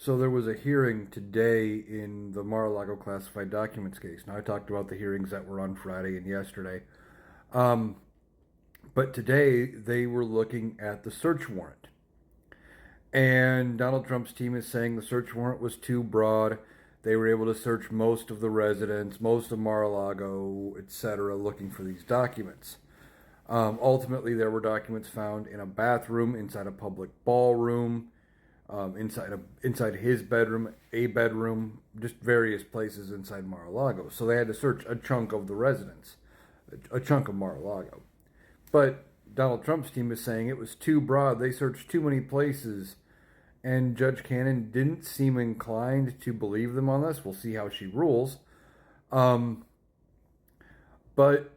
So there was a hearing today in the Mar-a-Lago classified documents case. Now I talked about the hearings that were on Friday and yesterday. Um, but today they were looking at the search warrant. And Donald Trump's team is saying the search warrant was too broad. They were able to search most of the residents, most of Mar-a-Lago, etc., looking for these documents. Ultimately, there were documents found in a bathroom, inside a public ballroom, inside his bedroom, a bedroom, just various places inside Mar-a-Lago. So they had to search a chunk of the residence, a chunk of Mar-a-Lago. But Donald Trump's team is saying it was too broad. They searched too many places, and Judge Cannon didn't seem inclined to believe them on this. We'll see how she rules. Um, but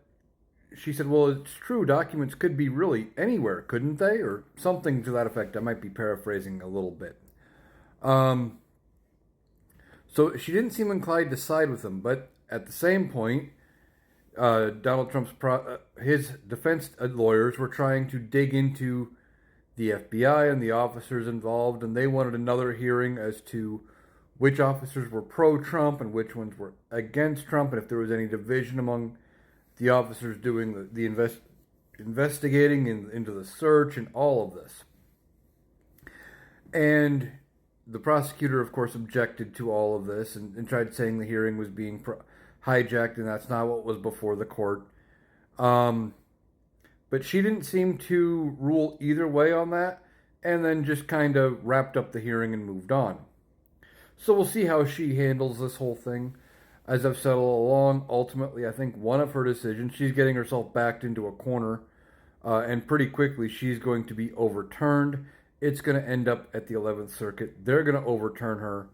she said, well, it's true, documents could be really anywhere, couldn't they? Or something to that effect. I might be paraphrasing a little bit. Um, so she didn't seem inclined to side with them, but at the same point, Donald Trump's his defense lawyers were trying to dig into the FBI and the officers involved, and they wanted another hearing as to which officers were pro-Trump and which ones were against Trump, and if there was any division among the officers doing investigating into the search and all of this. And the prosecutor, of course, objected to all of this and tried saying the hearing was being hijacked, and that's not what was before the court. But she didn't seem to rule either way on that, and then just kind of wrapped up the hearing and moved on. So we'll see how she handles this whole thing. As I've said all along, ultimately, I think one of her decisions, she's getting herself backed into a corner, and pretty quickly she's going to be overturned. It's going to end up at the 11th Circuit. They're going to overturn her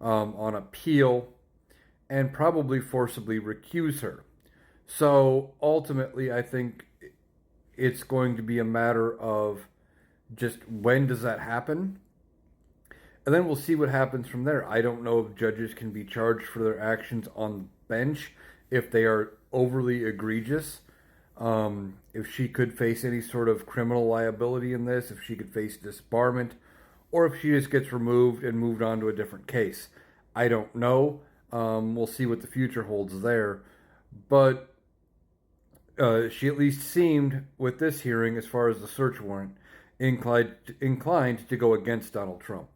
on appeal and probably forcibly recuse her. So ultimately, I think it's going to be a matter of just when does that happen? And then we'll see what happens from there. I don't know if judges can be charged for their actions on the bench if they are overly egregious. If she could face any sort of criminal liability in this, if she could face disbarment, or if she just gets removed and moved on to a different case. I don't know. We'll see what the future holds there. But she at least seemed, with this hearing, as far as the search warrant, inclined to go against Donald Trump.